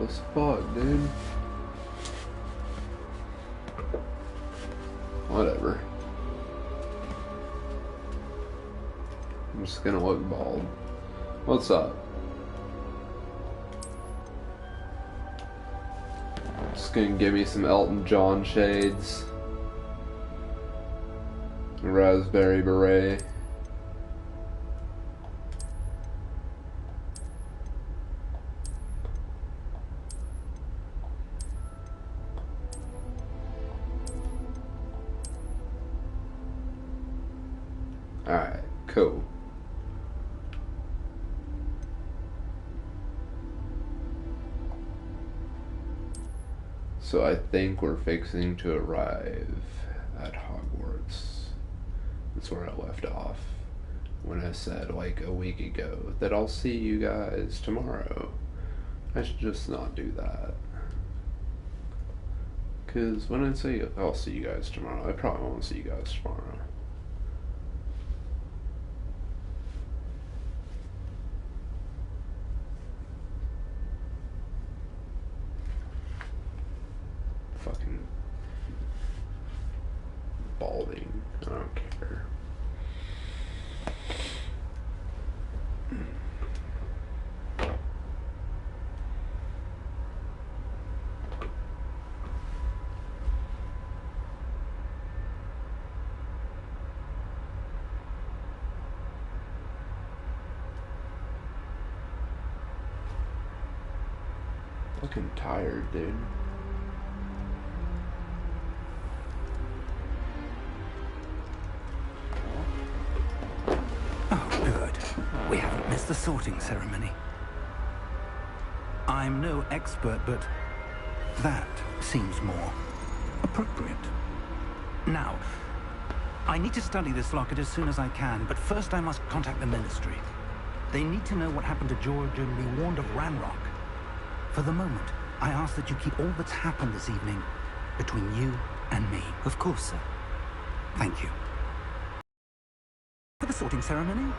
as fuck, dude. Whatever. I'm just gonna look bald. What's up? Just gonna give me some Elton John shades. Raspberry beret. Alright, cool. So I think we're fixing to arrive at Hogwarts. That's where I left off when I said like a week ago that I'll see you guys tomorrow. I should just not do that. Because when I say I'll see you guys tomorrow, I probably won't see you guys tomorrow. Fucking balding. I don't care. Fucking tired, dude. We haven't missed the sorting ceremony. I'm no expert, but that seems more appropriate. Now, I need to study this locket as soon as I can, but first I must contact the Ministry. They need to know what happened to George and be warned of Ranrock. For the moment, I ask that you keep all that's happened this evening between you and me. Of course, sir. Thank you. For the sorting ceremony?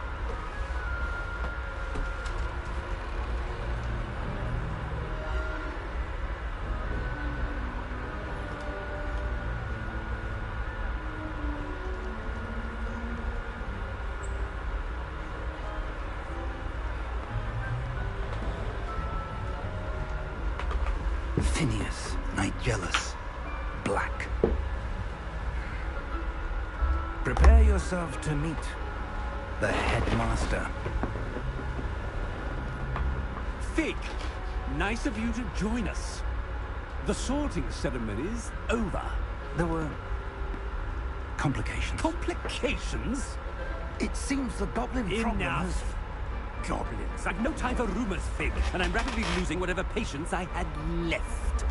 Phineas, Nigellus, Black. Prepare yourself to meet the headmaster. Fig, nice of you to join us. The sorting ceremony's over. There were complications. Complications? It seems the goblin problem has... Enough. Goblins. I've no time for rumors, Fig, and I'm rapidly losing whatever patience I had left.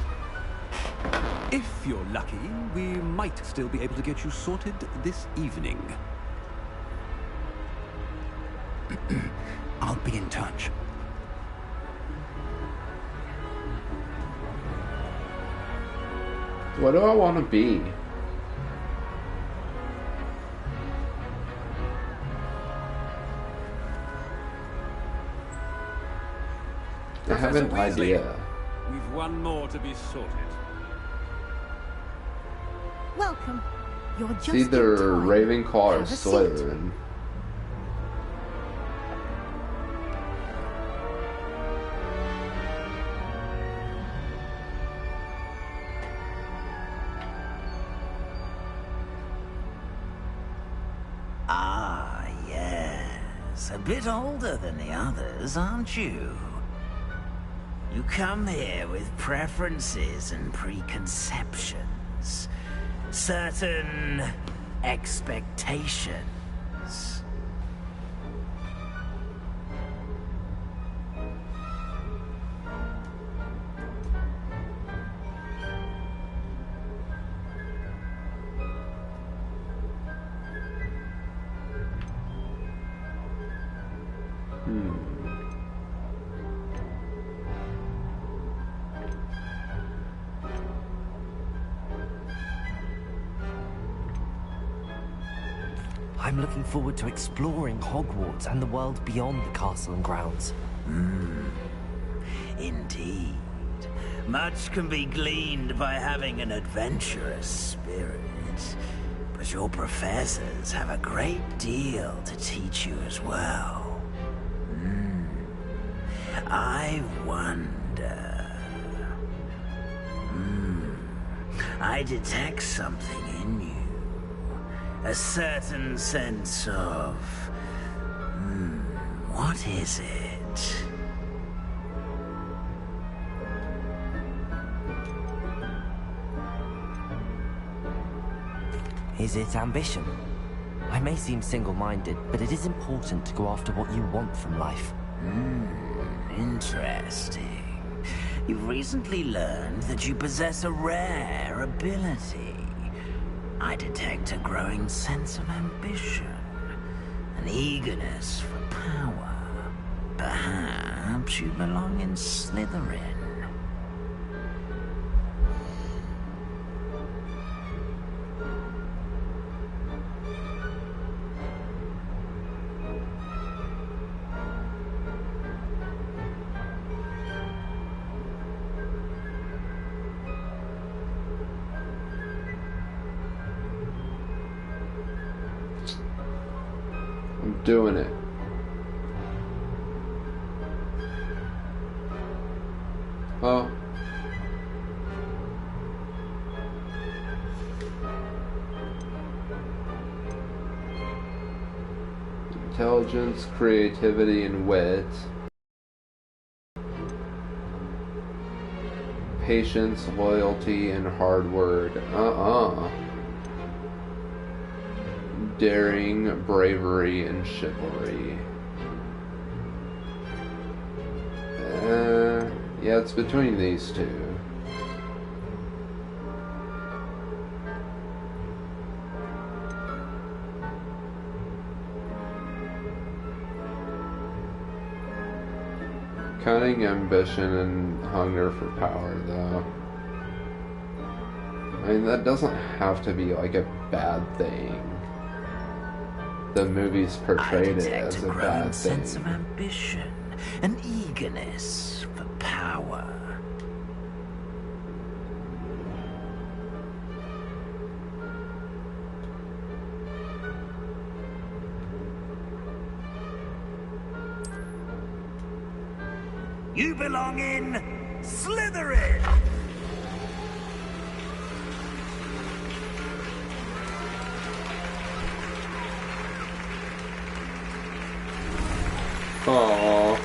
If you're lucky, we might still be able to get you sorted this evening. I'll be in touch. What do I want to be? I have an idea. We've one more to be sorted. Welcome. You're just It's either in time. Ravenclaw or Have a seat. Slytherin. Ah, yes. A bit older than the others, aren't you? You come here with preferences and preconceptions. Certain expectations. I'm looking forward to exploring Hogwarts and the world beyond the castle and grounds. Indeed. Much can be gleaned by having an adventurous spirit, but your professors have a great deal to teach you as well. I wonder... I detect something in you. A certain sense of... what is it? Is it ambition? I may seem single-minded, but it is important to go after what you want from life. Interesting. You've recently learned that you possess a rare ability. I detect a growing sense of ambition, an eagerness for power. Perhaps you belong in Slytherin. I'm doing it. Oh. Intelligence, creativity, and wit. Patience, loyalty, and hard work. Daring, bravery, and chivalry. Yeah, it's between these two. Cunning, ambition, and hunger for power, though. I mean, that doesn't have to be like a bad thing. The movies portrayed it as a bad thing. Sense of ambition, an eagerness for power. You belong in Slytherin! Aww.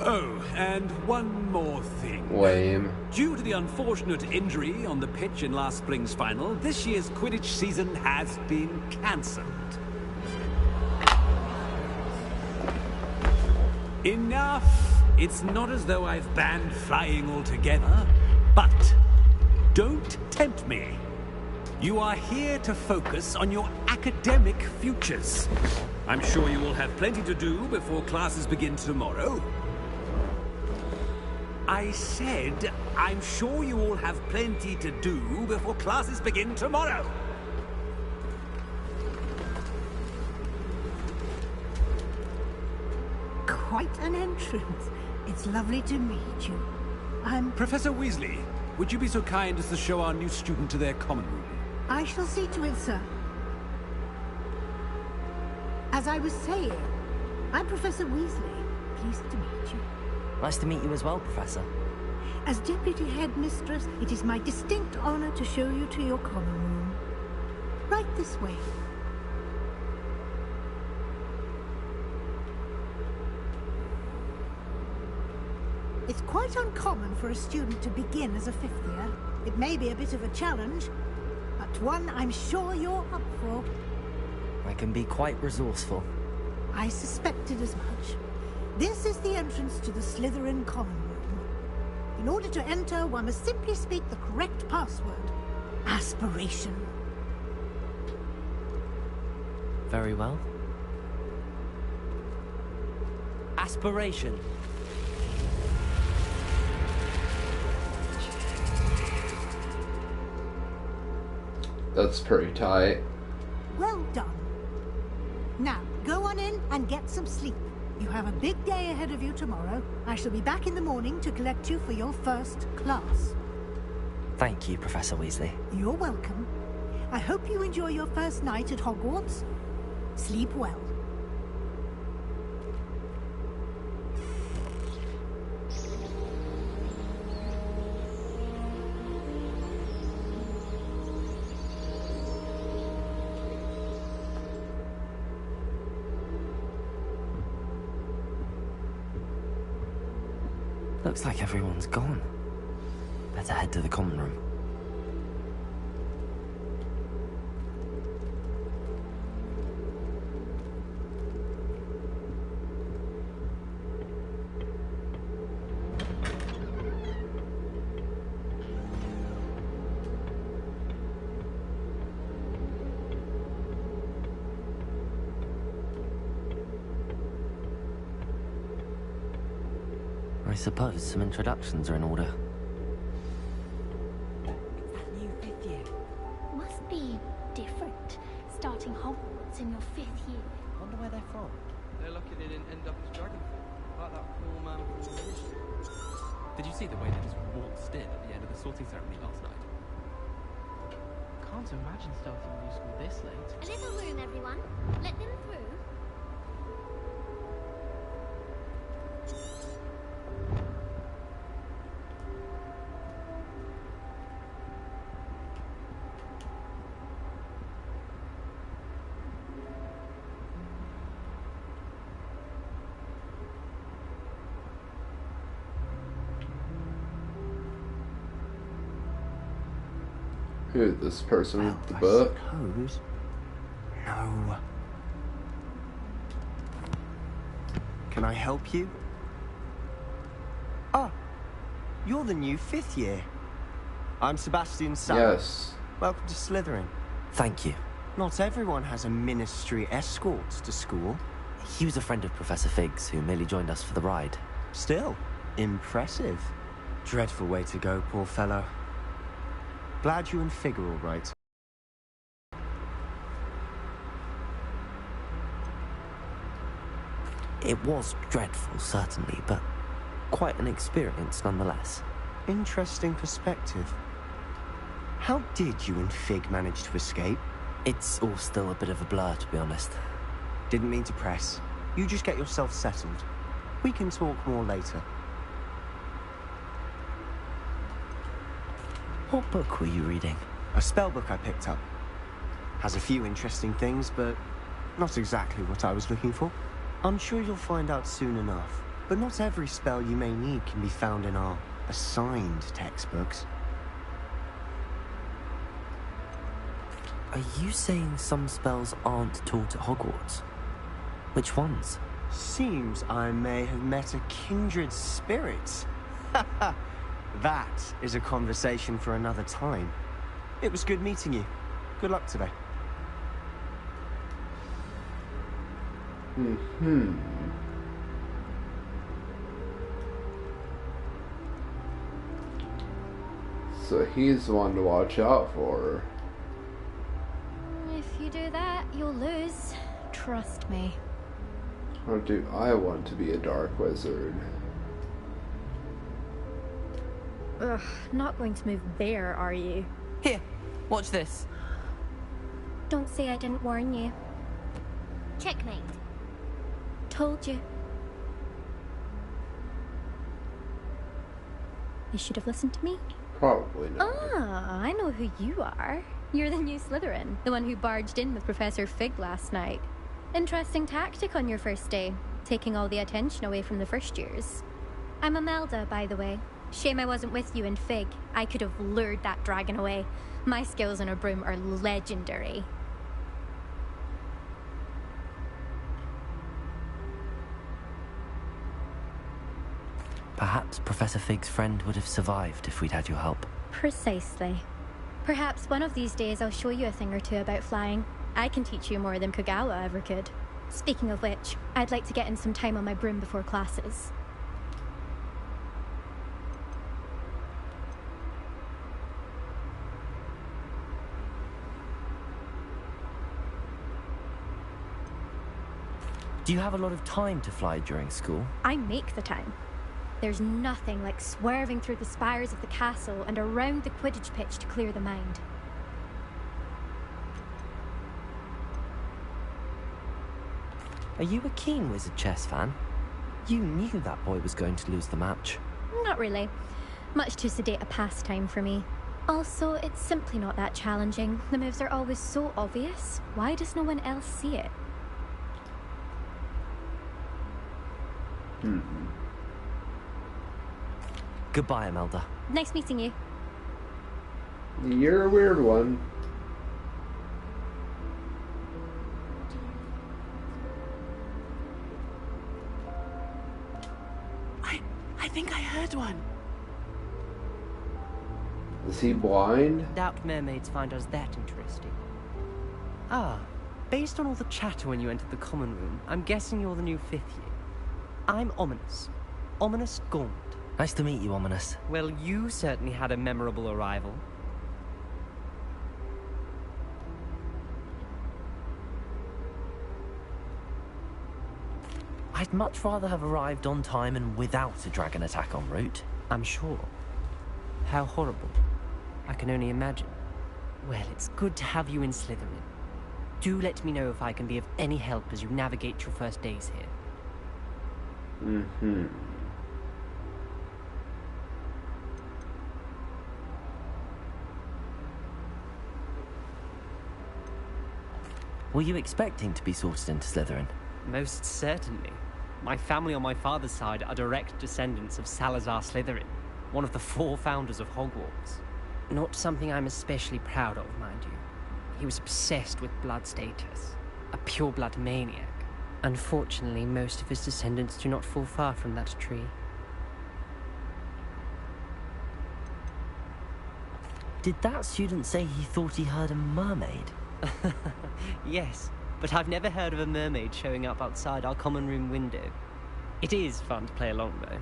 Oh, and one more thing. Lame. Due to the unfortunate injury on the pitch in last spring's final, this year's Quidditch season has been cancelled. Enough! It's not as though I've banned flying altogether, but don't tempt me. You are here to focus on your academic futures. I'm sure you will have plenty to do before classes begin tomorrow. I said, I'm sure you all have plenty to do before classes begin tomorrow. Quite an entrance. It's lovely to meet you. I'm... Professor Weasley, would you be so kind as to show our new student to their common room? I shall see to it, sir. As I was saying, I'm Professor Weasley. Pleased to meet you. Nice to meet you as well, Professor. As Deputy Headmistress, it is my distinct honor to show you to your common room. Right this way. It's quite uncommon for a student to begin as a fifth year. It may be a bit of a challenge, but one I'm sure you're up for. I can be quite resourceful. I suspected as much. This is the entrance to the Slytherin common room. In order to enter, one must simply speak the correct password. Aspiration. Very well. Aspiration. That's pretty tight. Well done. Now, go on in and get some sleep. You have a big day ahead of you tomorrow. I shall be back in the morning to collect you for your first class. Thank you, Professor Weasley. You're welcome. I hope you enjoy your first night at Hogwarts. Sleep well. Looks like everyone's gone. Better head to the common room. I suppose some introductions are in order. That new fifth year. Must be different, starting Hogwarts in your 5th year. Wonder where they're from. They're lucky they didn't end up as Dragonfly, like that poor man from the history. Did you see the way they just waltzed in at the end of the sorting ceremony last night? Can't imagine starting new school this late. A little room, everyone. Let them through. Who, this person Well, with the I book? suppose. No. Can I help you? Ah, you're the new 5th year. I'm Sebastian Sam. Yes. Welcome to Slytherin. Thank you. Not everyone has a ministry escort to school. He was a friend of Professor Fig's who merely joined us for the ride. Still, impressive. Dreadful way to go, poor fellow. Glad you and Fig are all right. It was dreadful, certainly, but quite an experience nonetheless. Interesting perspective. How did you and Fig manage to escape? It's all still a bit of a blur, to be honest. Didn't mean to press. You just get yourself settled. We can talk more later. What book were you reading? A spellbook I picked up. Has a few interesting things, but not exactly what I was looking for. I'm sure you'll find out soon enough. But not every spell you may need can be found in our assigned textbooks. Are you saying some spells aren't taught at Hogwarts? Which ones? Seems I may have met a kindred spirit. That is a conversation for another time. It was good meeting you. Good luck today. So he's the one to watch out for. If you do that, you'll lose. Trust me. Or do I want to be a dark wizard? Ugh, not going to move there, are you? Here, watch this. Don't say I didn't warn you. Checkmate. Told you. You should have listened to me. Probably not. Ah, I know who you are. You're the new Slytherin, the one who barged in with Professor Fig last night. Interesting tactic on your first day, taking all the attention away from the first years. I'm Imelda, by the way. Shame I wasn't with you in Fig. I could have lured that dragon away. My skills on a broom are legendary. Perhaps Professor Fig's friend would have survived if we'd had your help. Precisely. Perhaps one of these days I'll show you a thing or two about flying. I can teach you more than Kogawa ever could. Speaking of which, I'd like to get in some time on my broom before classes. Do you have a lot of time to fly during school? I make the time. There's nothing like swerving through the spires of the castle and around the Quidditch pitch to clear the mind. Are you a keen Wizard chess fan? You knew that boy was going to lose the match. Not really. Much too sedate a pastime for me. Also, it's simply not that challenging. The moves are always so obvious. Why does no one else see it? Goodbye, Imelda. Nice meeting you. You're a weird one. I think I heard one. Is he blind? Doubt mermaids find us that interesting. Ah, based on all the chatter when you entered the common room, I'm guessing you're the new 5th year. I'm Ominous. Ominous Gaunt. Nice to meet you, Ominous. Well, you certainly had a memorable arrival. I'd much rather have arrived on time and without a dragon attack en route. I'm sure. How horrible. I can only imagine. Well, it's good to have you in Slytherin. Do let me know if I can be of any help as you navigate your first days here. Were you expecting to be sorted into Slytherin? Most certainly. My family on my father's side are direct descendants of Salazar Slytherin, one of the 4 founders of Hogwarts. Not something I'm especially proud of, mind you. He was obsessed with blood status, a pure-blood maniac. Unfortunately, most of his descendants do not fall far from that tree. Did that student say he thought he heard a mermaid? Yes, but I've never heard of a mermaid showing up outside our common room window. It is fun to play along, though.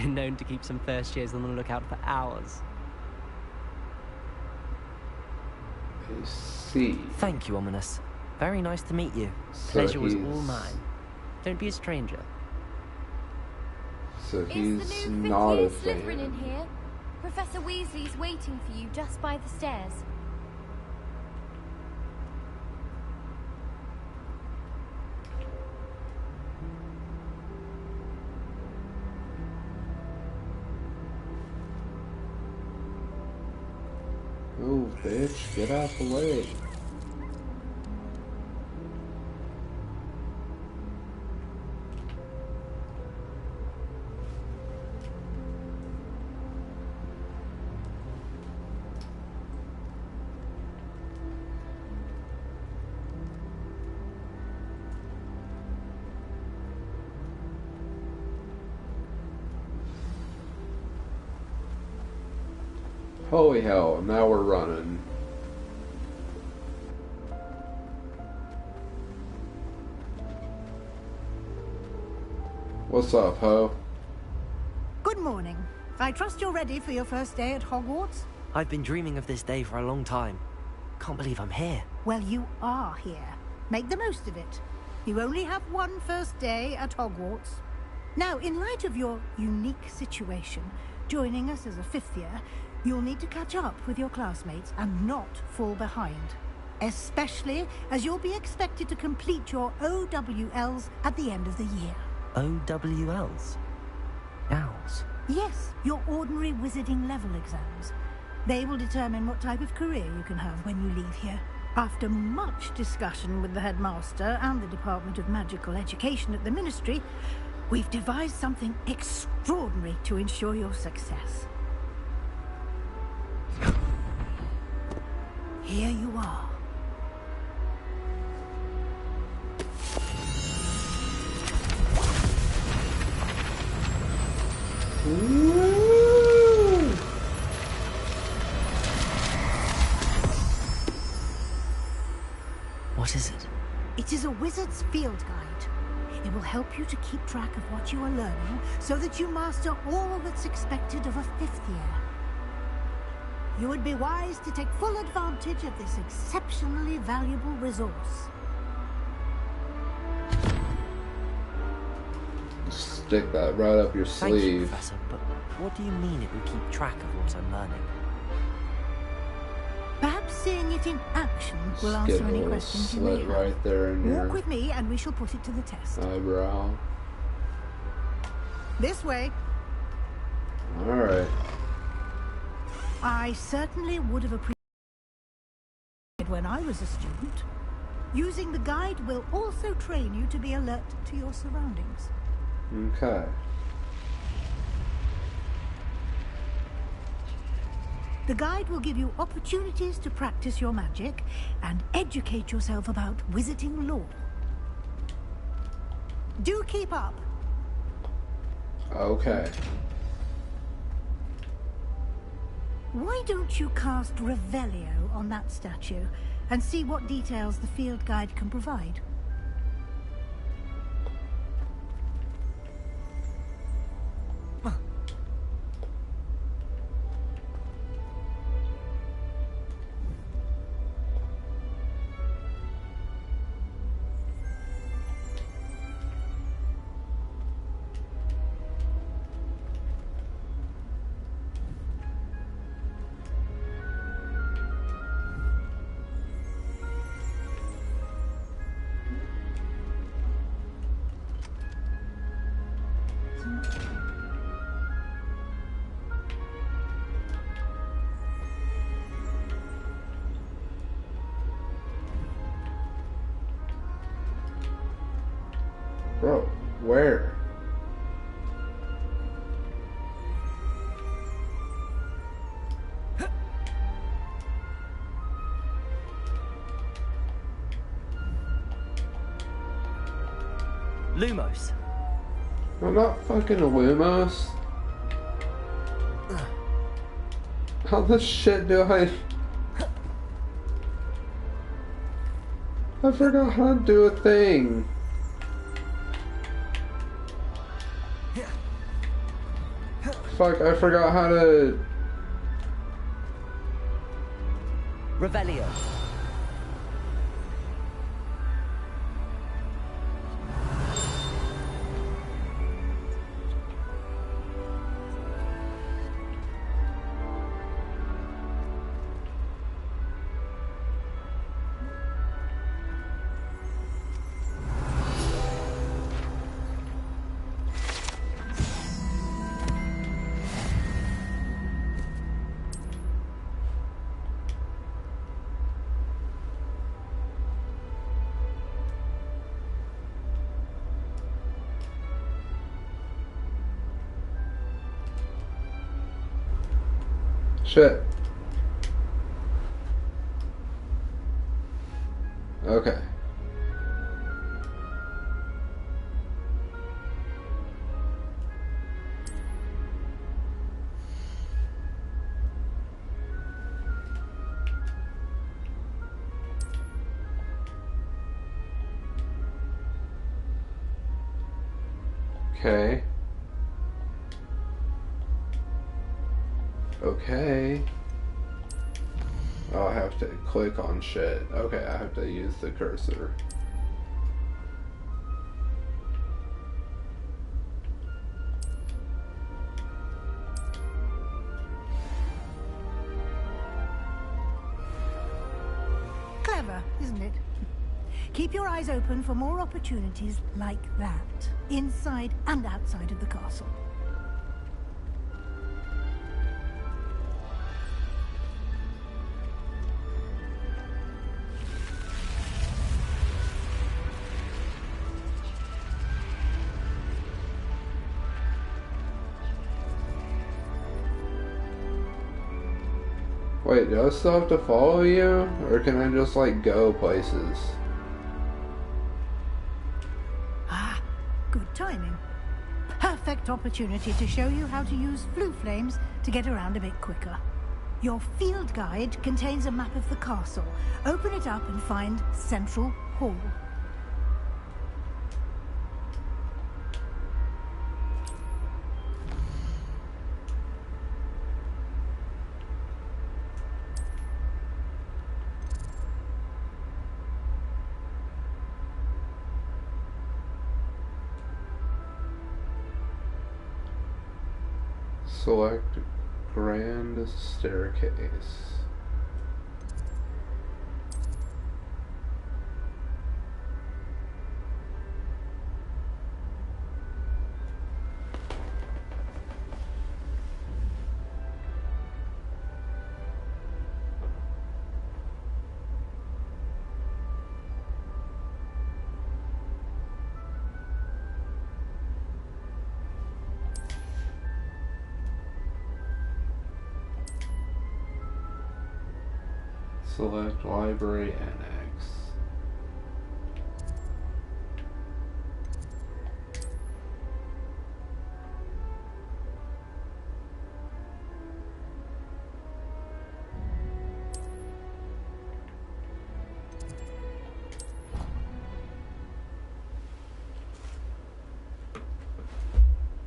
Been known to keep some first years on the lookout for hours. I see. Thank you, Ominous. Very nice to meet you. So Pleasure was all mine. Don't be a stranger. So he's Is the new not a 5th year Slytherin fan. in here? Professor Weasley's waiting for you just by the stairs. Oh, bitch, get out the way. Holy hell, now we're running. What's up, ho? Good morning. I trust you're ready for your first day at Hogwarts? I've been dreaming of this day for a long time. Can't believe I'm here. Well, you are here. Make the most of it. You only have one first day at Hogwarts. Now, in light of your unique situation, joining us as a 5th year, you'll need to catch up with your classmates and not fall behind. Especially as you'll be expected to complete your OWLs at the end of the year. OWLs? Owls? Yes, your ordinary wizarding level exams. They will determine what type of career you can have when you leave here. After much discussion with the headmaster and the Department of Magical Education at the Ministry, we've devised something extraordinary to ensure your success. Here you are. What is it? It is a wizard's field guide. It will help you to keep track of what you are learning so that you master all that's expected of a 5th year. You would be wise to take full advantage of this exceptionally valuable resource. stick that right up your Thank you, sleeve. Professor, but what do you mean it will keep track of what I'm learning? Perhaps seeing it in action will answer any Skittle questions you may slit have. right there in Walk your with me and we shall put it to the test. eyebrow. This way. Alright. I certainly would have appreciated when I was a student. Using the guide will also train you to be alert to your surroundings. Okay. The guide will give you opportunities to practice your magic and educate yourself about wizarding lore. Do keep up. Okay. Why don't you cast Revelio on that statue and see what details the field guide can provide? Bro, where? Lumos. I'm not fucking Lumos. How the shit do I forgot how to do a thing. Fuck, I forgot how to... Revelio. Shit. Okay. Okay. Okay. Oh, I have to click on shit. Okay, I have to use the cursor. Clever, isn't it? Keep your eyes open for more opportunities like that, inside and outside of the castle. Wait, do I still have to follow you? Or can I just, like, go places? Ah, good timing. Perfect opportunity to show you how to use flue flames to get around a bit quicker. Your field guide contains a map of the castle. Open it up and find Central Hall. Select Grand Staircase. Select Library Annex.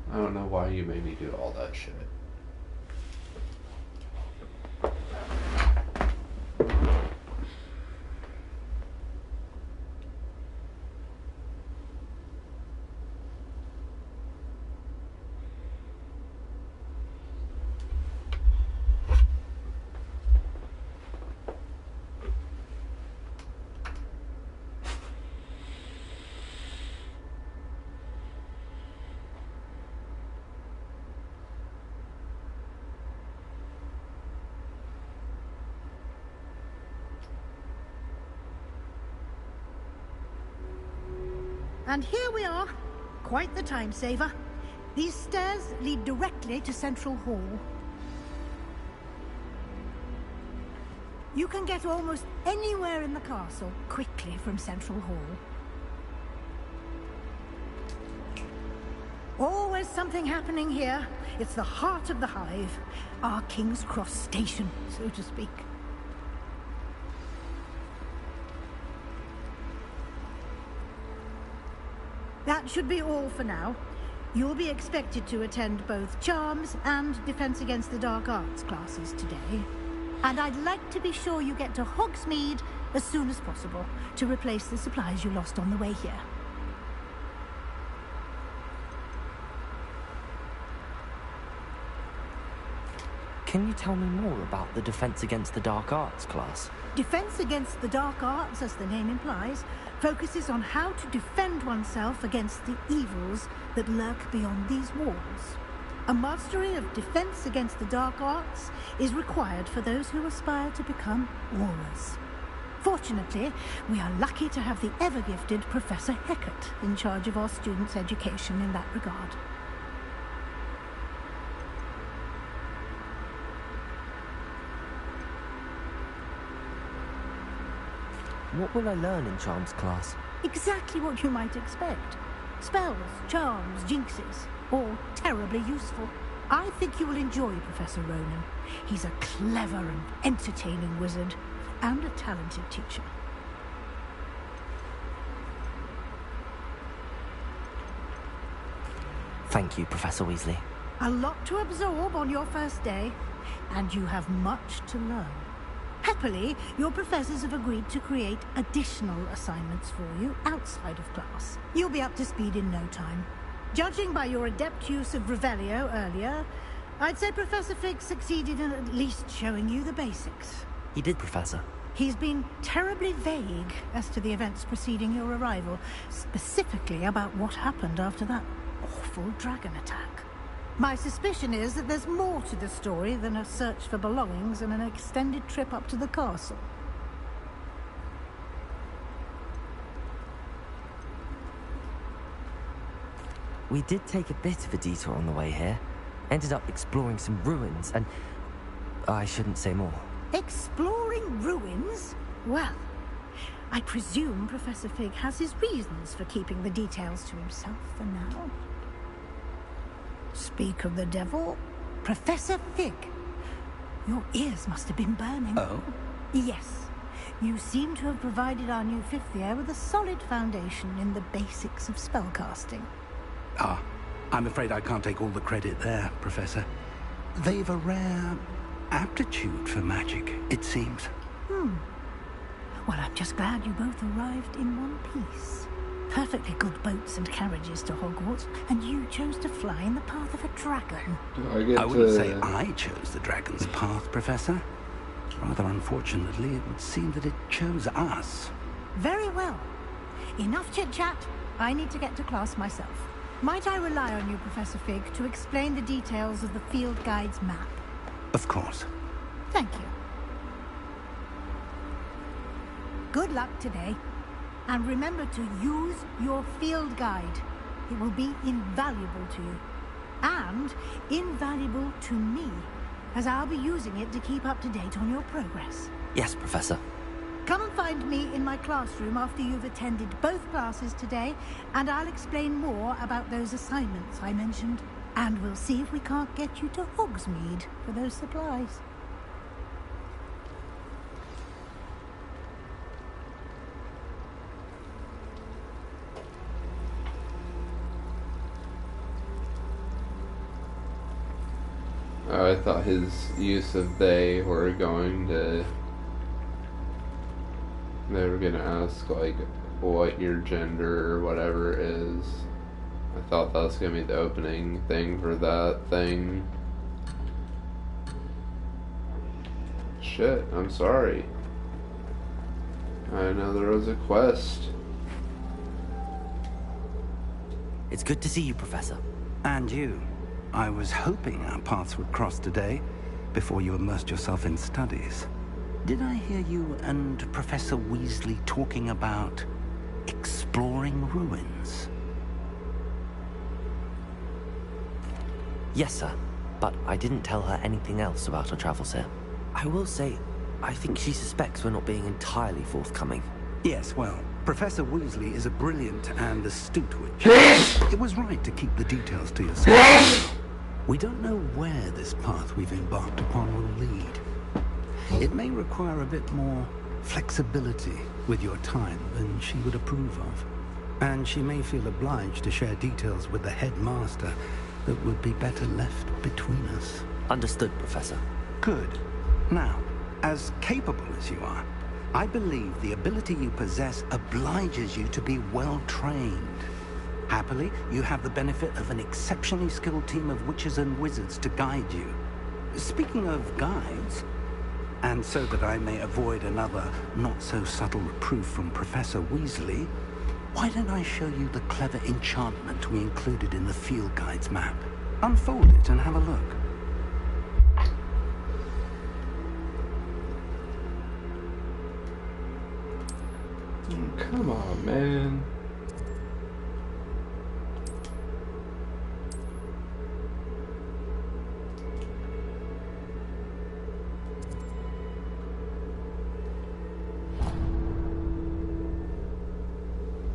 I don't know why you made me do all that shit. And here we are. Quite the time saver. These stairs lead directly to Central Hall. You can get almost anywhere in the castle quickly from Central Hall. Always something happening here. It's the heart of the Hive. Our King's Cross station, so to speak. That should be all for now. You'll be expected to attend both Charms and Defense Against the Dark Arts classes today. And I'd like to be sure you get to Hogsmeade as soon as possible to replace the supplies you lost on the way here. Can you tell me more about the Defense Against the Dark Arts class? Defense Against the Dark Arts, as the name implies, focuses on how to defend oneself against the evils that lurk beyond these walls. A mastery of Defense Against the Dark Arts is required for those who aspire to become Aurors. Fortunately, we are lucky to have the ever-gifted Professor Hecat in charge of our students' education in that regard. What will I learn in Charms class? Exactly what you might expect. Spells, charms, jinxes, all terribly useful. I think you will enjoy Professor Ronan. He's a clever and entertaining wizard, and a talented teacher. Thank you, Professor Weasley. A lot to absorb on your first day, and you have much to learn. Happily, your professors have agreed to create additional assignments for you outside of class. You'll be up to speed in no time. Judging by your adept use of Revelio earlier, I'd say Professor Fig succeeded in at least showing you the basics. He did, Professor. He's been terribly vague as to the events preceding your arrival, specifically about what happened after that awful dragon attack. My suspicion is that there's more to the story than a search for belongings and an extended trip up to the castle. We did take a bit of a detour on the way here. Ended up exploring some ruins and... I shouldn't say more. Exploring ruins? Well, I presume Professor Fig has his reasons for keeping the details to himself for now. Speak of the devil, Professor Fig. Your ears must have been burning. Oh? Yes. You seem to have provided our new fifth year with a solid foundation in the basics of spellcasting. Ah, I'm afraid I can't take all the credit there, Professor. They've a rare aptitude for magic, it seems. Well, I'm just glad you both arrived in one piece. perfectly good boats and carriages to Hogwarts, and you chose to fly in the path of a dragon. I wouldn't say I chose the dragon's path, Professor. Rather unfortunately, it would seem that it chose us. Very well. Enough chit-chat. I need to get to class myself. Might I rely on you, Professor Fig, to explain the details of the field guide's map? Of course. Thank you. Good luck today. And remember to use your field guide. It will be invaluable to you. And invaluable to me, as I'll be using it to keep up to date on your progress. Yes, Professor. Come and find me in my classroom after you've attended both classes today, and I'll explain more about those assignments I mentioned. And we'll see if we can't get you to Hogsmeade for those supplies. I thought his use of they were going to... They were gonna ask, like, what your gender or whatever is. I thought that was gonna be the opening thing for that thing. Shit, I'm sorry. I know there was a quest. It's good to see you, Professor. And you. I was hoping our paths would cross today, before you immersed yourself in studies. Did I hear you and Professor Weasley talking about exploring ruins? Yes, sir. But I didn't tell her anything else about our travels here. I will say, I think she suspects we're not being entirely forthcoming. Yes, well, Professor Weasley is a brilliant and astute witch. It was right to keep the details to yourself. We don't know where this path we've embarked upon will lead. It may require a bit more flexibility with your time than she would approve of. And she may feel obliged to share details with the headmaster that would be better left between us. Understood, Professor. Good. Now, as capable as you are, I believe the ability you possess obliges you to be well trained. Happily, you have the benefit of an exceptionally skilled team of witches and wizards to guide you. Speaking of guides, and so that I may avoid another not-so-subtle reproof from Professor Weasley, why don't I show you the clever enchantment we included in the field guide's map? Unfold it and have a look. Come on, man.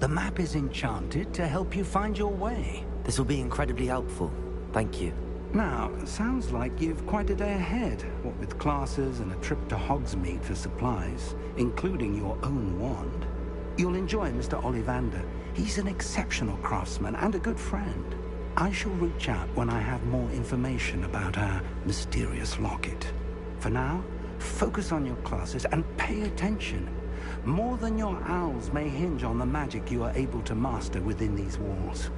The map is enchanted to help you find your way. This will be incredibly helpful. Thank you. Now, sounds like you've quite a day ahead, what with classes and a trip to Hogsmeade for supplies, including your own wand. You'll enjoy Mr. Ollivander. He's an exceptional craftsman and a good friend. I shall reach out when I have more information about our mysterious locket. For now, focus on your classes and pay attention. More than your owls may hinge on the magic you are able to master within these walls.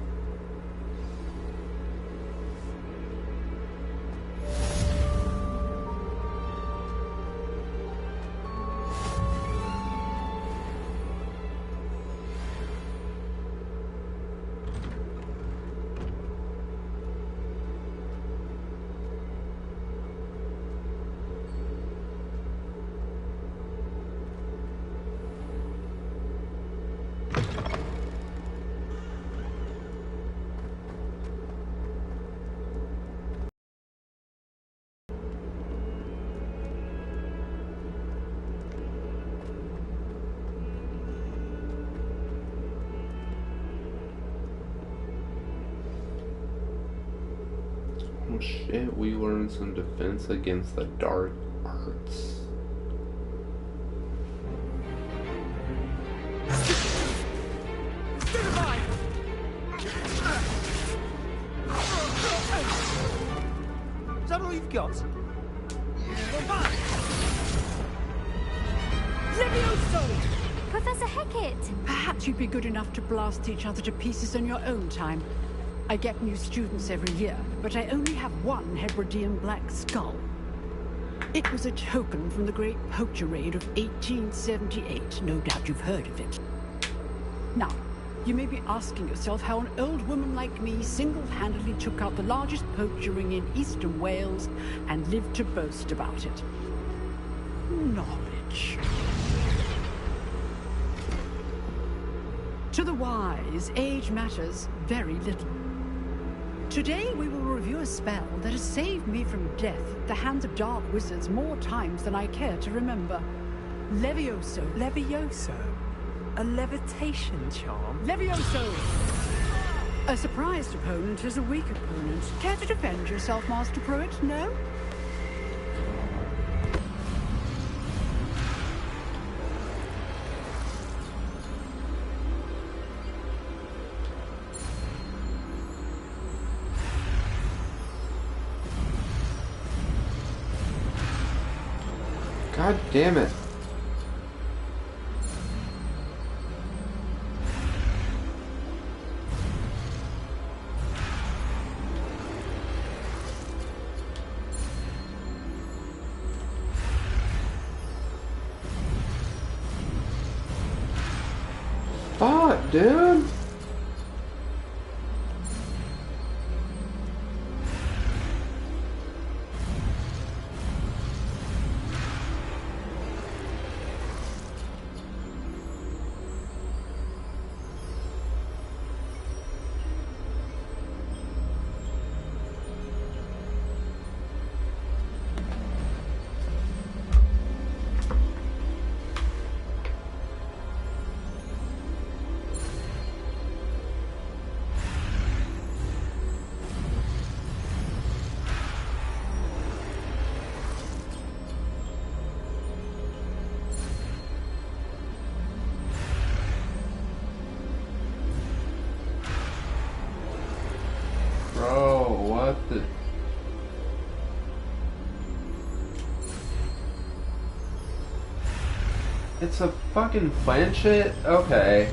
Oh shit, we learned some defense against the dark arts. Is that all you've got? Levioso! Professor Hecat! Perhaps you'd be good enough to blast each other to pieces in your own time. I get new students every year, but I only have one Hebridean black skull. It was a token from the Great Poacher Raid of 1878. No doubt you've heard of it. Now, you may be asking yourself how an old woman like me single-handedly took out the largest poacher ring in eastern Wales and lived to boast about it. Knowledge. To the wise, age matters very little. Today we will review a spell that has saved me from death at the hands of dark wizards more times than I care to remember. Levioso. Levioso? A levitation charm? Levioso! A surprised opponent is a weak opponent. Care to defend yourself, Master Pruitt? No? God damn it. Fuck, dude. Bro, what the... It's a fucking planchet? Okay.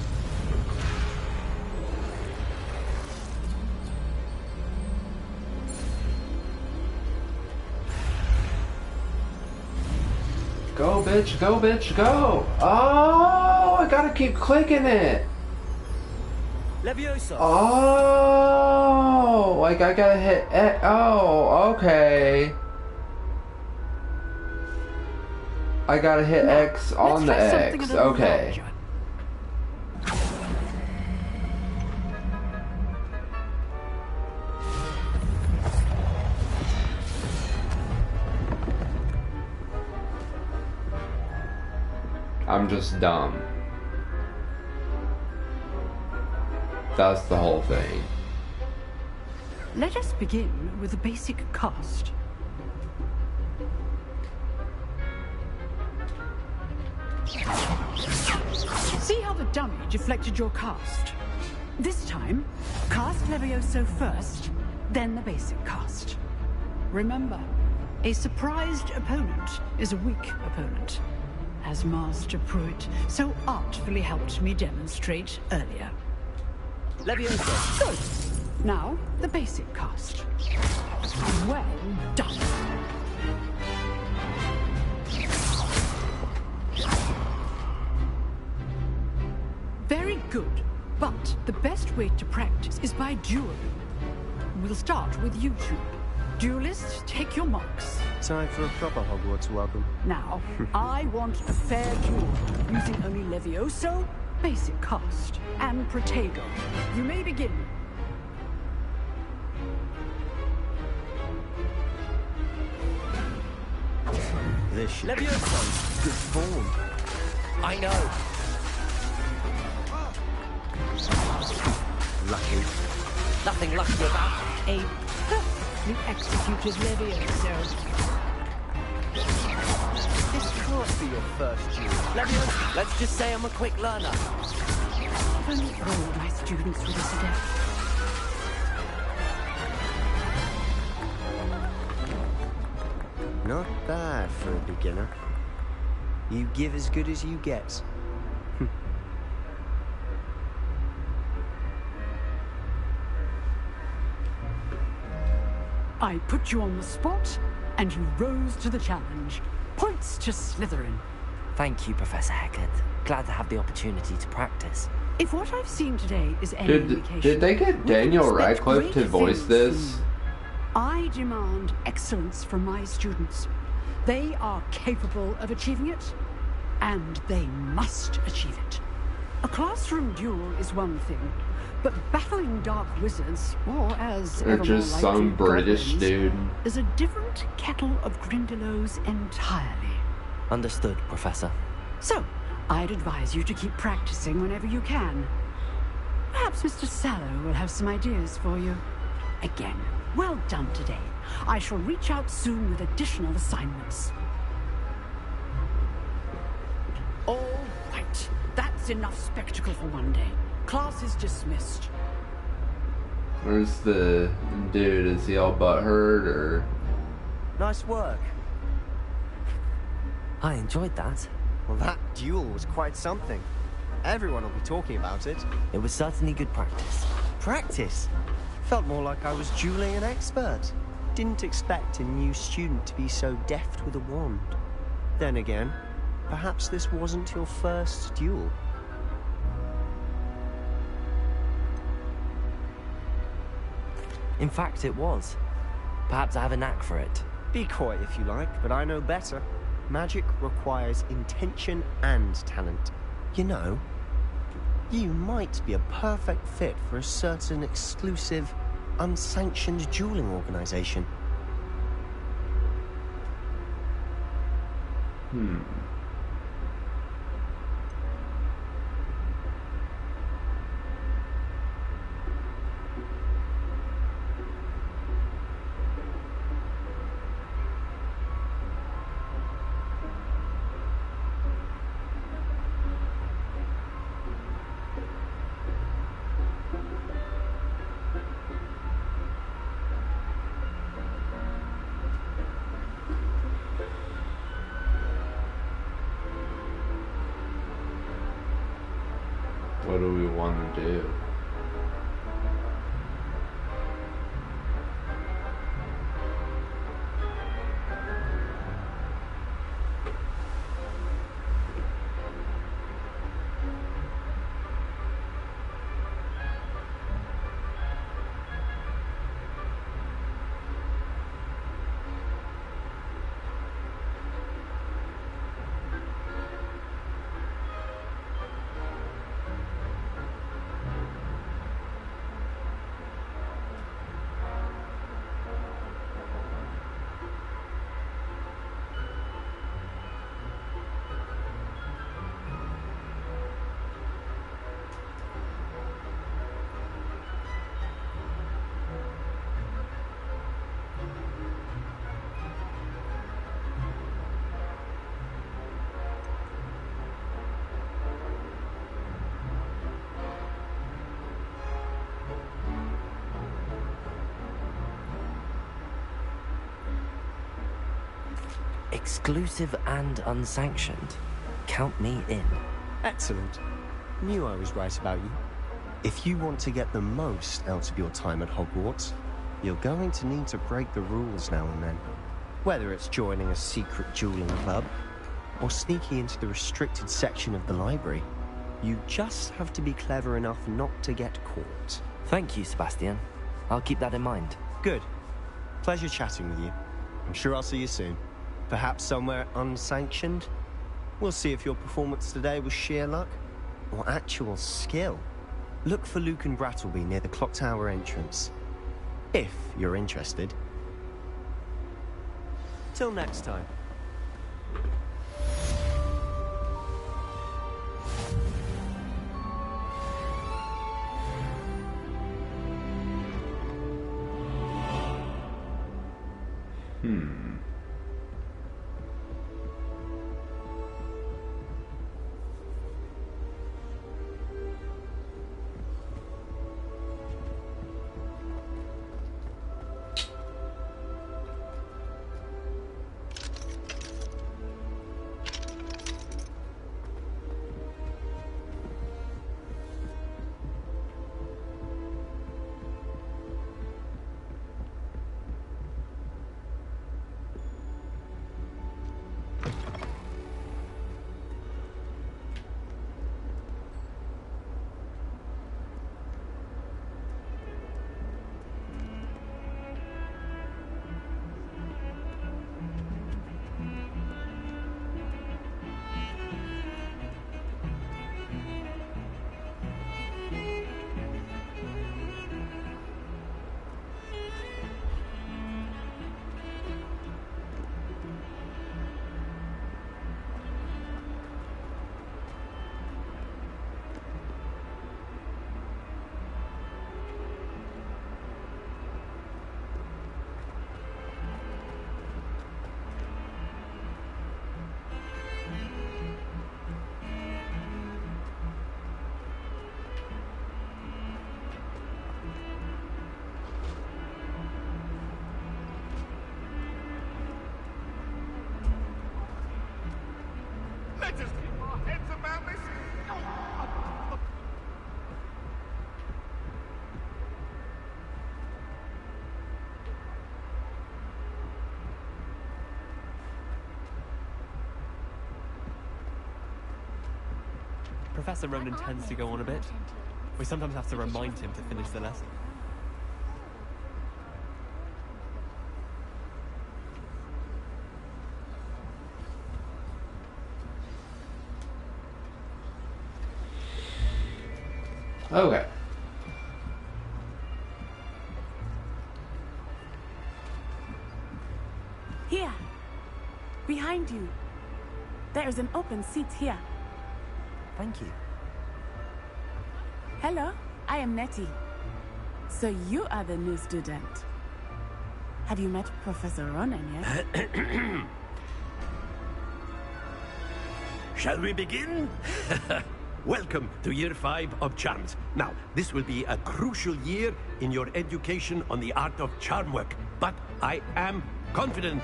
Go, bitch, go, bitch, go! Oh, I gotta keep clicking it! Levioso! Oh, like I gotta hit it. Oh, okay. I gotta hit X on the X. Okay. I'm just dumb. That's the whole thing. Let us begin with the basic cast. See how the dummy deflected your cast? This time, cast Levioso first, then the basic cast. Remember, a surprised opponent is a weak opponent, as Master Pruitt so artfully helped me demonstrate earlier. Levioso. Good. Now, the basic cast. Well done. Very good. But the best way to practice is by dueling. We'll start with you two. Duelists, take your marks. Time for a proper Hogwarts welcome. Now, I want a fair duel, using only Levioso, basic cast, and Protego. You may begin. This should Levioso! good form. I know. Lucky. Nothing lucky about it. A perfectly executed Levioso. This can't be your first duel. Levioso, let's just say I'm a quick learner. If only all my students were this adept. Not bad for a beginner. You give as good as you get. I put you on the spot, and you rose to the challenge. Points to Slytherin. Thank you, Professor Hecat. Glad to have the opportunity to practice. If what I've seen today is any indication... Did they get Daniel Radcliffe to voice this? I demand excellence from my students. They are capable of achieving it, and they must achieve it. A classroom duel is one thing, but battling dark wizards, or as Or just some British dude, is a different kettle of Grindylows entirely. Understood, Professor. So, I'd advise you to keep practicing whenever you can. Perhaps Mr. Sallow will have some ideas for you. Again, well done today. I shall reach out soon with additional assignments. All right. That's enough spectacle for one day. Class is dismissed. Where's the dude? Is he all butthurt or? Nice work. I enjoyed that. Well, that duel was quite something. Everyone will be talking about it. It was certainly good practice. Practice? Felt more like I was dueling an expert. Didn't expect a new student to be so deft with a wand. Then again, perhaps this wasn't your first duel. In fact, it was. Perhaps I have a knack for it. Be coy if you like, but I know better. Magic requires intention and talent. You know, you might be a perfect fit for a certain exclusive, unsanctioned dueling organization. What do we want to do? Exclusive and unsanctioned. Count me in. Excellent. Knew I was right about you. If you want to get the most out of your time at Hogwarts, you're going to need to break the rules now and then. Whether it's joining a secret dueling club, or sneaking into the restricted section of the library, you just have to be clever enough not to get caught. Thank you, Sebastian. I'll keep that in mind. Good. Pleasure chatting with you. I'm sure I'll see you soon. Perhaps somewhere unsanctioned? We'll see if your performance today was sheer luck or actual skill. Look for Luke and Brattleby near the clock tower entrance. If you're interested. Till next time. Professor Ronan tends to go on a bit. We sometimes have to remind him to finish the lesson. Okay. Here. Behind you. There is an open seat here. Thank you. Hello, I am Nettie. So you are the new student. Have you met Professor Ronan yet? Shall we begin? Welcome to Year 5 of Charms. Now, this will be a crucial year in your education on the art of charm work, but I am confident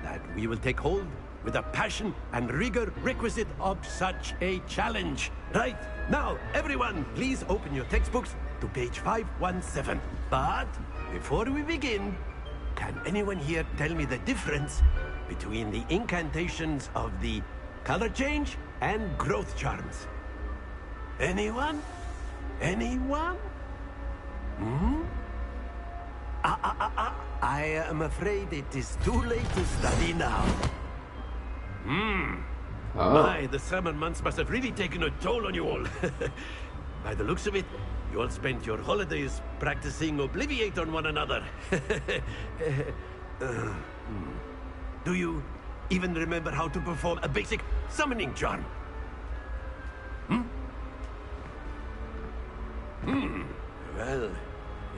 that we will take hold with the passion and rigor requisite of such a challenge. Right, now, everyone, please open your textbooks to page 517. But before we begin, can anyone here tell me the difference between the incantations of the color change and growth charms? Anyone? Anyone? Hmm? I am afraid it is too late to study now. My, the summer months must have really taken a toll on you all. By the looks of it, you all spent your holidays practicing Obliviate on one another. Do you even remember how to perform a basic summoning charm? Well,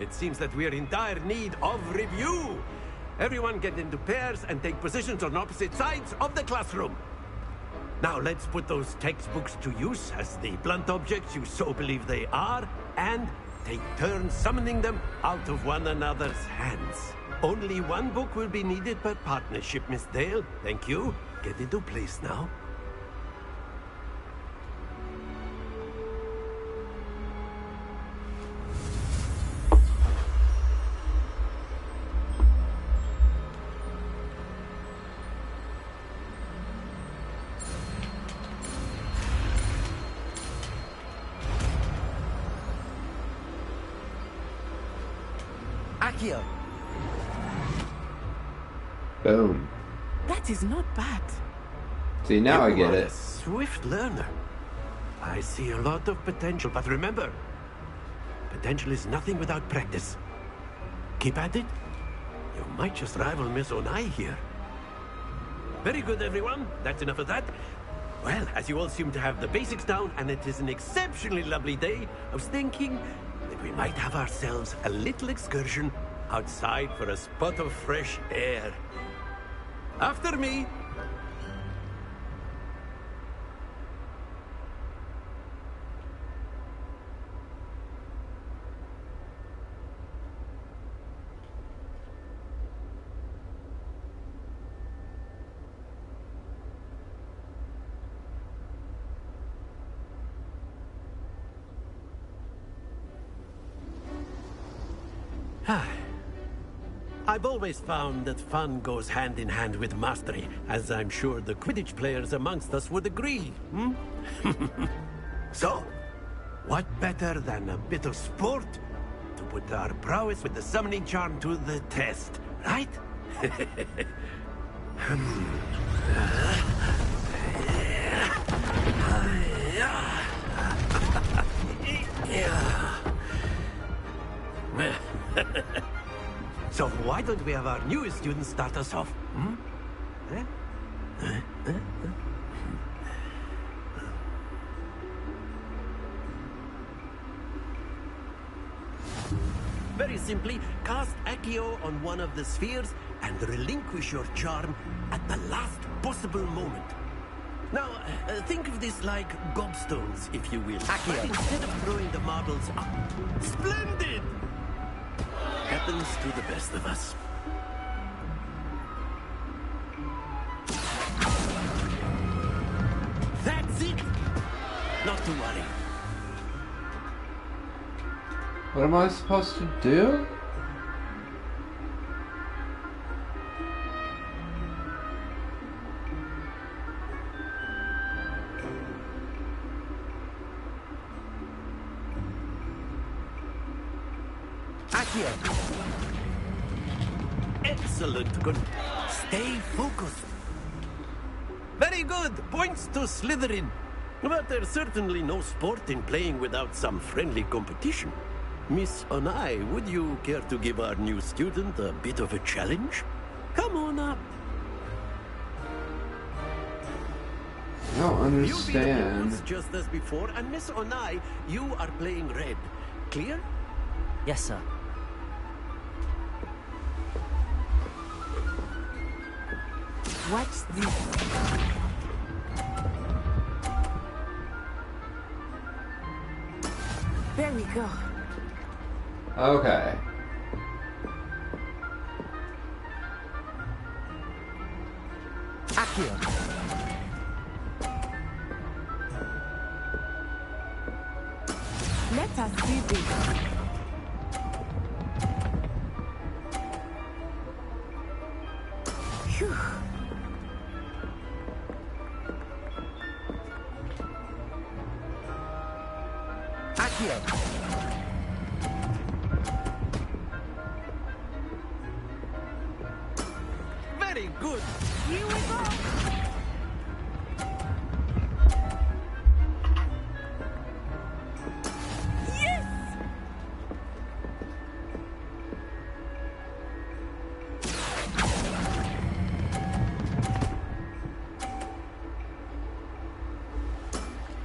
it seems that we are in dire need of review. Everyone get into pairs and take positions on opposite sides of the classroom. Now let's put those textbooks to use as the blunt objects you so believe they are, and take turns summoning them out of one another's hands. Only one book will be needed per partnership, Miss Dale. Thank you. Get into place now. Accio! Boom. That is not bad. See, now I get You are it. a swift learner. I see a lot of potential, but remember, potential is nothing without practice. Keep at it. You might just rival Miss Onai here. Very good, everyone. That's enough of that. Well, as you all seem to have the basics down, and it is an exceptionally lovely day, I was thinking that we might have ourselves a little excursion outside for a spot of fresh air. After me. I've always found that fun goes hand in hand with mastery, as I'm sure the Quidditch players amongst us would agree, So, what better than a bit of sport to put our prowess with the summoning charm to the test, right? So why don't we have our newest student start us off? Very simply, cast Accio on one of the spheres and relinquish your charm at the last possible moment. Now, think of this like gobstones, if you will. Accio. But instead of throwing the marbles up... Splendid! Happens to the best of us. That's it! Not to worry. What am I supposed to do? Accio. Excellent. Good. Stay focused. Very good. Points to Slytherin. But there's certainly no sport in playing without some friendly competition. Miss Onai, would you care to give our new student a bit of a challenge? Come on up. I don't understand. You'll be the just as before, and Miss Onai, you are playing red. Clear? Yes, sir. Watch this. There we go. Okay. Accio. Let us see this. Phew. Accio. Very good. Here we go. Yes!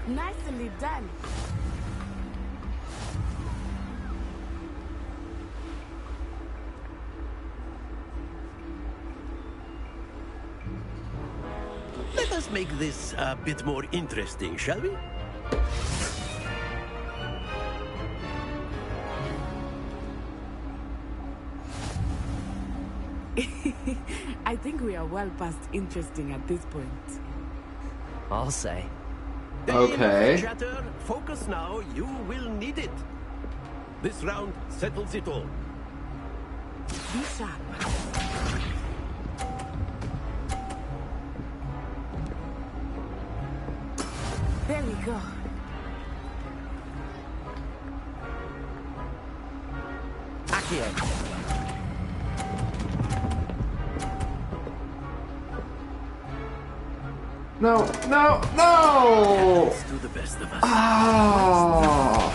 Nicely done. Let us make this a bit more interesting, shall we? I think we are well past interesting at this point. I'll say. Okay. Enough chatter. Focus now. You will need it. This round settles it all. Be sharp. There we go. Accio. No, no, no! Let's do the best of us. Ah!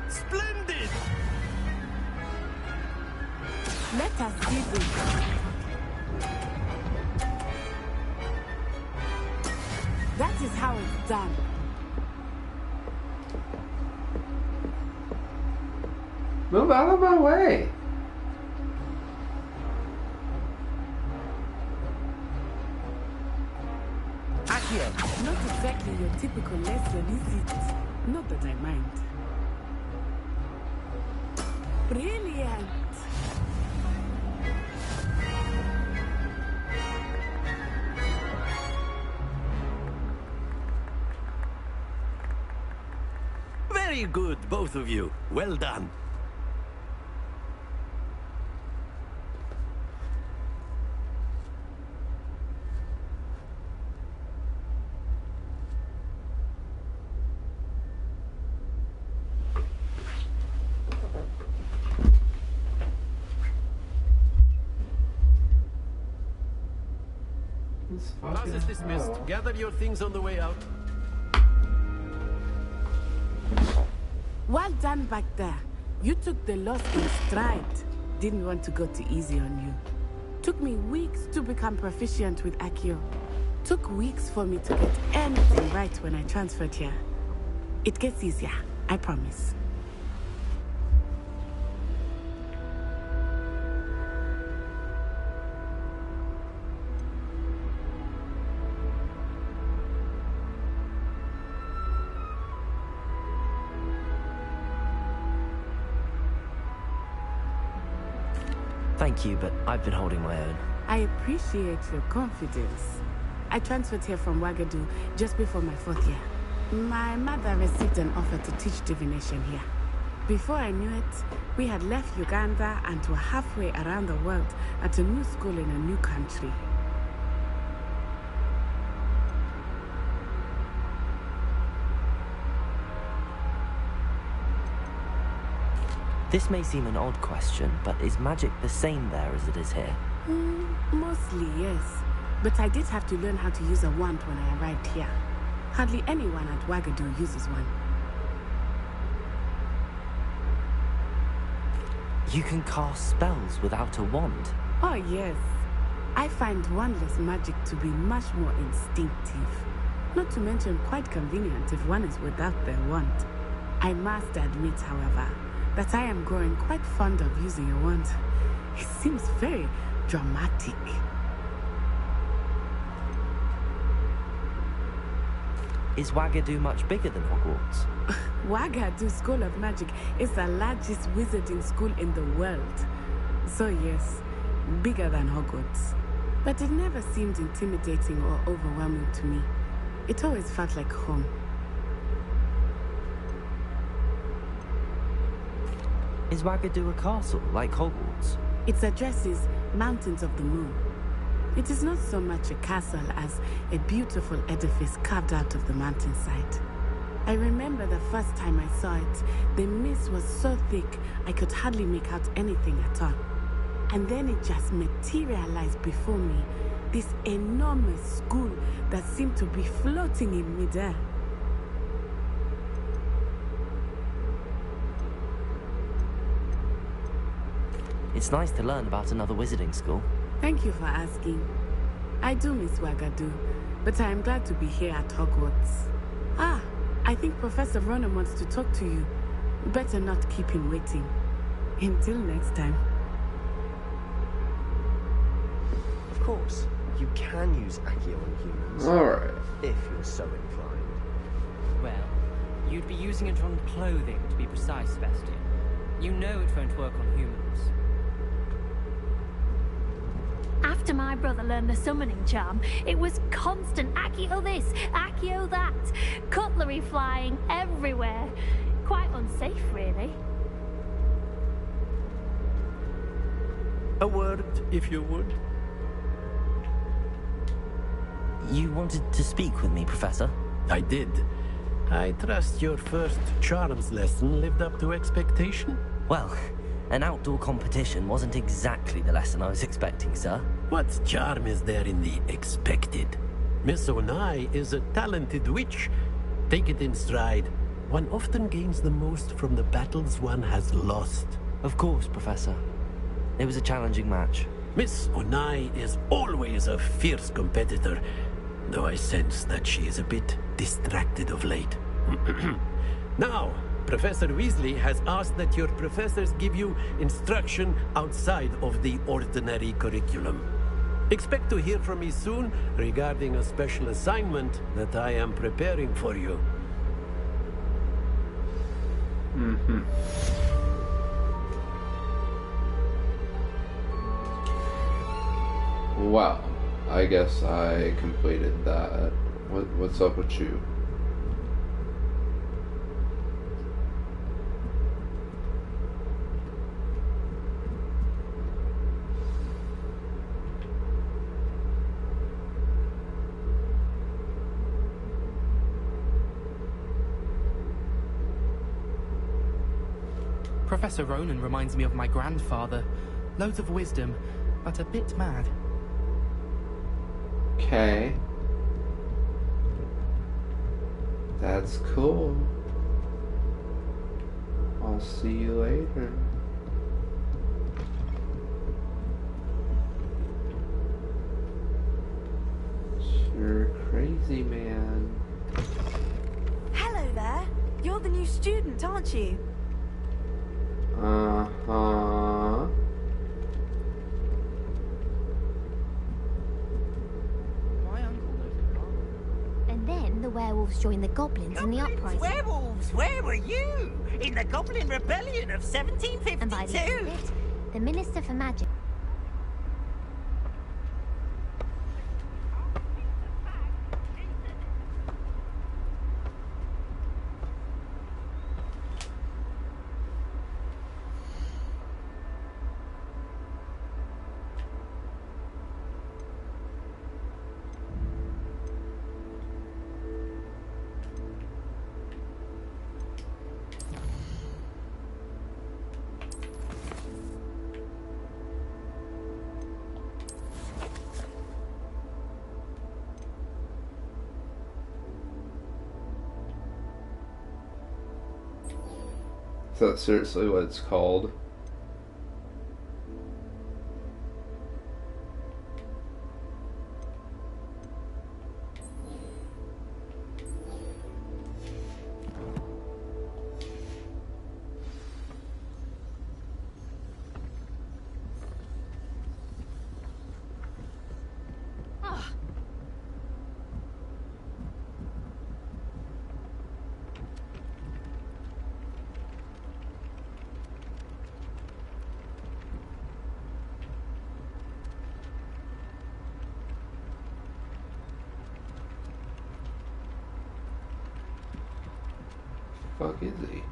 Splendid! Let us see this. That is how it's done. Move out of my way. Accio. Not exactly your typical lesson, is it? Not that I mind. Brilliant! Very good, both of you. Well done. Class is dismissed. Gather your things on the way out. Well done back there. You took the loss in stride. Didn't want to go too easy on you. Took me weeks to become proficient with Accio. Took weeks for me to get anything right when I transferred here. It gets easier, I promise. Thank you, but I've been holding my own. I appreciate your confidence. I transferred here from Wagadu just before my 4th year. My mother received an offer to teach divination here. Before I knew it, we had left Uganda and were halfway around the world at a new school in a new country. This may seem an odd question, but is magic the same there as it is here? Mostly, yes. But I did have to learn how to use a wand when I arrived here. Hardly anyone at Wagadu uses one. You can cast spells without a wand? Oh, yes. I find wandless magic to be much more instinctive. Not to mention quite convenient if one is without their wand. I must admit, however, that I am growing quite fond of using a wand. It seems very dramatic. Is Wagadu much bigger than Hogwarts? Wagadu School of Magic is the largest wizarding school in the world. So yes, bigger than Hogwarts. But it never seemed intimidating or overwhelming to me. It always felt like home. Is Wagadu a castle, like Hogwarts? Its address is Mountains of the Moon. It is not so much a castle as a beautiful edifice carved out of the mountainside. I remember the first time I saw it, the mist was so thick I could hardly make out anything at all. And then it just materialized before me, this enormous school that seemed to be floating in midair. It's nice to learn about another wizarding school. Thank you for asking. I do miss Wagadu, but I am glad to be here at Hogwarts. Ah, I think Professor Ronan wants to talk to you. Better not keep him waiting. Until next time. Of course, you can use Accio on humans. Alright. If you're so inclined. Well, you'd be using it on clothing, to be precise, Sebastian. You know it won't work on humans. After my brother learned the summoning charm, it was constant Accio this, Accio that, cutlery flying everywhere. Quite unsafe, really. A word, if you would. You wanted to speak with me, Professor? I did. I trust your first charms lesson lived up to expectation? Well, an outdoor competition wasn't exactly the lesson I was expecting, sir. What charm is there in the expected? Miss Onai is a talented witch. Take it in stride. One often gains the most from the battles one has lost. Of course, Professor. It was a challenging match. Miss Onai is always a fierce competitor, though I sense that she is a bit distracted of late. Now, Professor Weasley has asked that your professors give you instruction outside of the ordinary curriculum. Expect to hear from me soon regarding a special assignment that I am preparing for you. Well, I guess I completed that. What's up with you? Professor Ronan reminds me of my grandfather. Loads of wisdom, but a bit mad. Okay. That's cool. I'll see you later. You're crazy, man. Hello there. You're the new student, aren't you? Uh-huh. And then the werewolves joined the goblins in the uprising. Werewolves, where were you? In the Goblin Rebellion of 1752? And by the end of it, the Minister for Magic. Is that seriously what it's called? Fuck is he?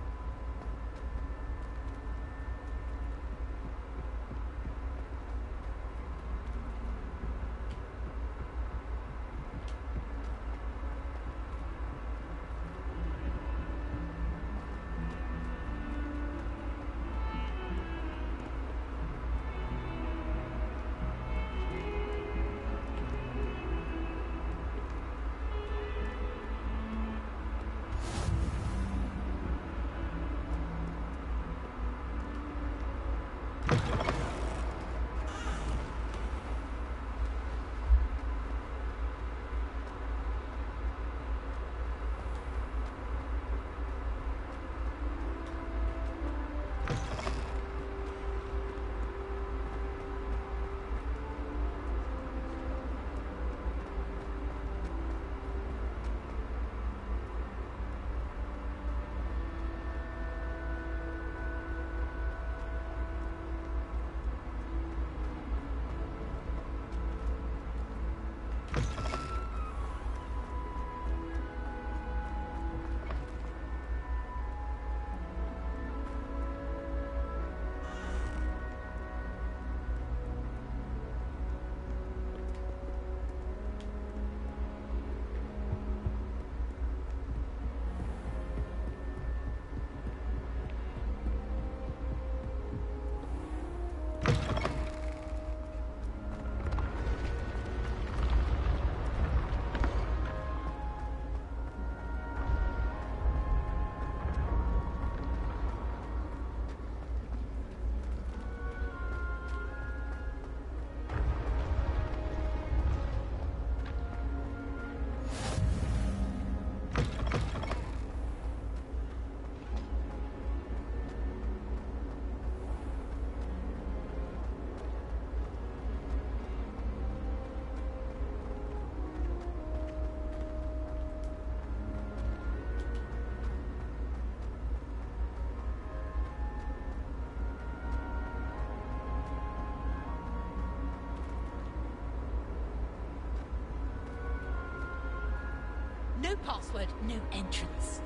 No password, no entrance.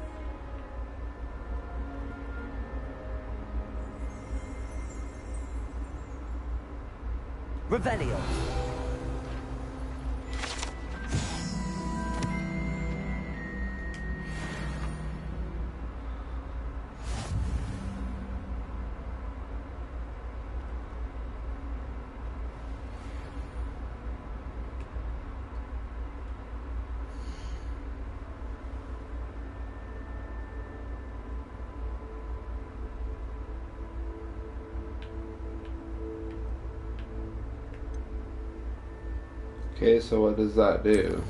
Revelio. Okay, so what does that do?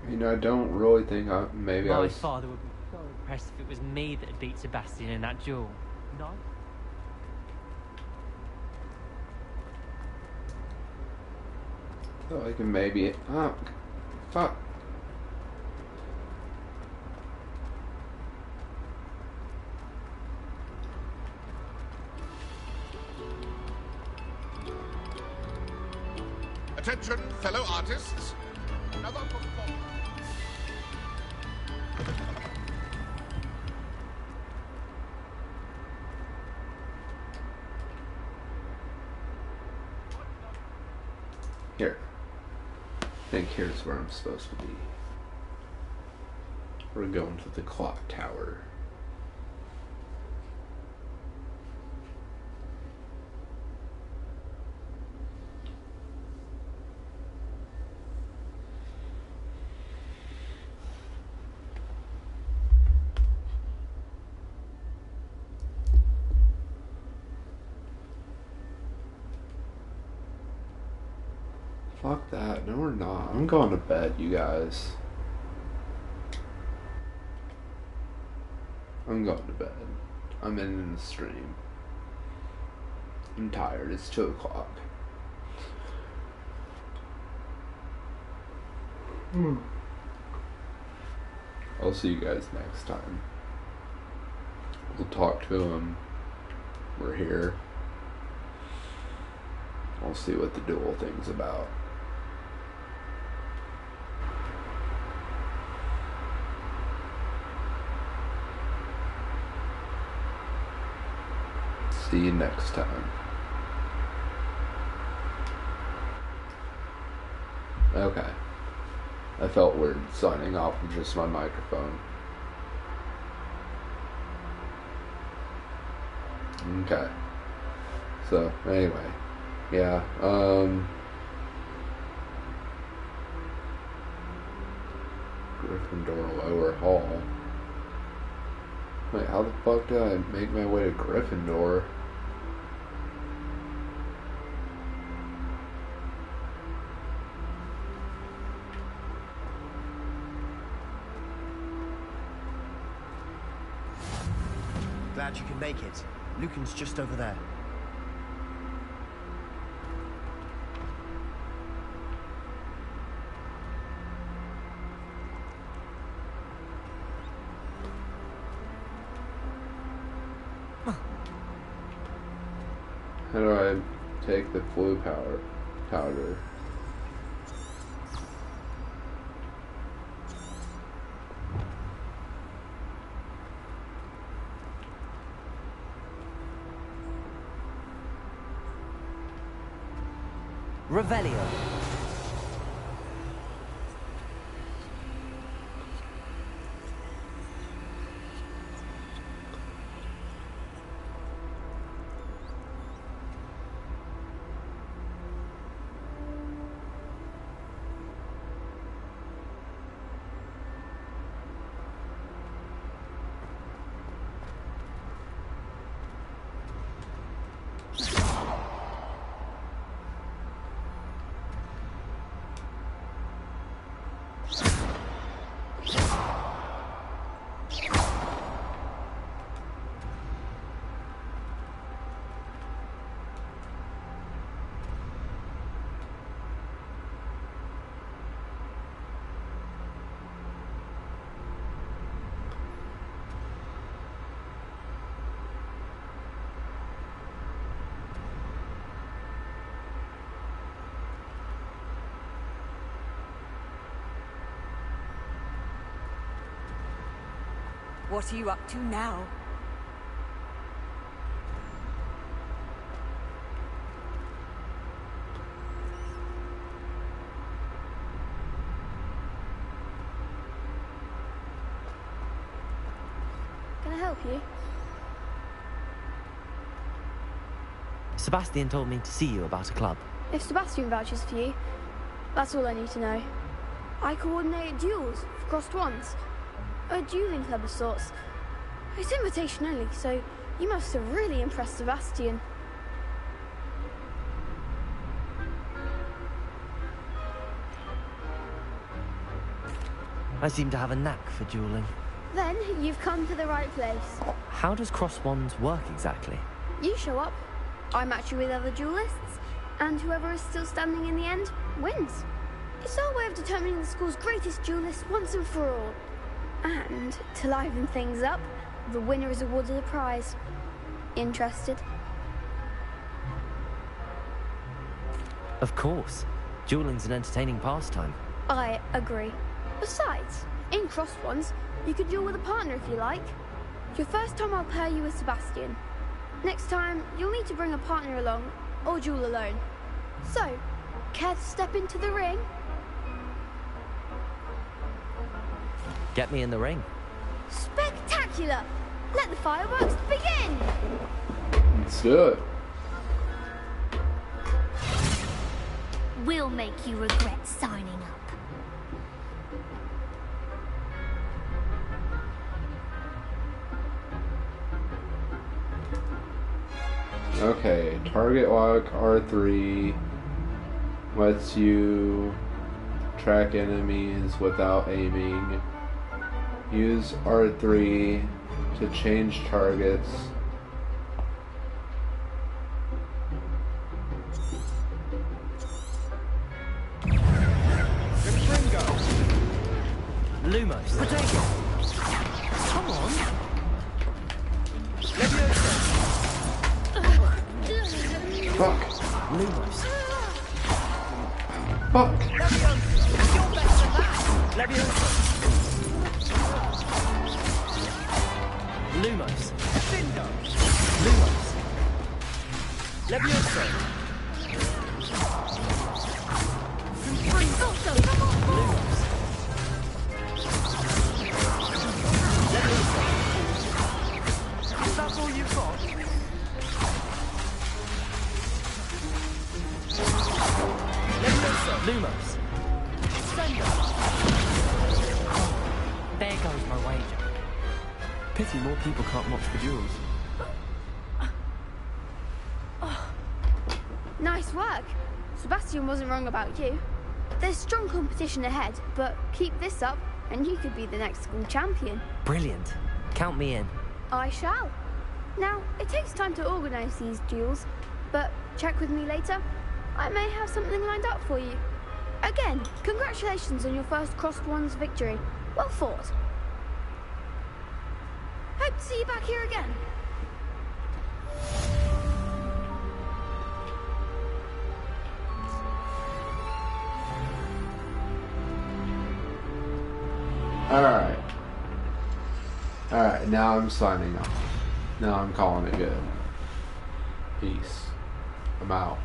I mean, I don't really think maybe I My was... father would be so impressed if it was me that had beat Sebastian in that duel. No? So I can maybe... Oh, fuck. Attention, fellow artists. Another performance. Here. I think here's where I'm supposed to be. We're going to the clock tower. Fuck that. No, we're not. I'm going to bed, you guys. I'm going to bed. I'm ending the stream. I'm tired. It's 2 o'clock. I'll see you guys next time. We'll talk to him. We're here. I'll see what the duel thing's about. See you next time. Okay. I felt weird signing off with just my microphone. Okay. So, anyway. Yeah, Gryffindor Lower Hall. Wait, how the fuck did I make my way to Gryffindor? Glad you can make it. Lucan's just over there. How do I take the flu powder? Revelio. What are you up to now? Can I help you? Sebastian told me to see you about a club. If Sebastian vouches for you, that's all I need to know. I coordinate duels for crossed ones. A dueling club of sorts. It's invitation only, so you must have really impressed Sebastian. I seem to have a knack for dueling. Then you've come to the right place. How does cross wands work exactly? You show up, I match you with other duelists, and whoever is still standing in the end wins. It's our way of determining the school's greatest duelist once and for all. And to liven things up, the winner is awarded a prize. Interested? Of course. Dueling's an entertaining pastime. I agree. Besides, in cross ones, you could duel with a partner if you like. Your first time I'll pair you with Sebastian. Next time, you'll need to bring a partner along, or duel alone. So, care to step into the ring? Get me in the ring. Spectacular! Let the fireworks begin! Let's do it. We'll make you regret signing up. Okay, target lock R3 lets you track enemies without aiming. Use R3 to change targets. Lumos. Potato. Come on. Fuck. Lumos. Fuck. Leviosa. Lumos. Cinder. Lumos. Leviosa. Lumos. Is that all you've got? Leviosa. Lumos. There goes my wager. Pity more people can't watch the duels. Nice work. Sebastian wasn't wrong about you. There's strong competition ahead, but keep this up and you could be the next school champion. Brilliant. Count me in. I shall. Now, it takes time to organise these duels, but check with me later. I may have something lined up for you. Again, congratulations on your first Crossed Wands victory. Well fought. Hope to see you back here again. Alright. Alright, now I'm signing off. Now I'm calling it good. Peace. I'm out.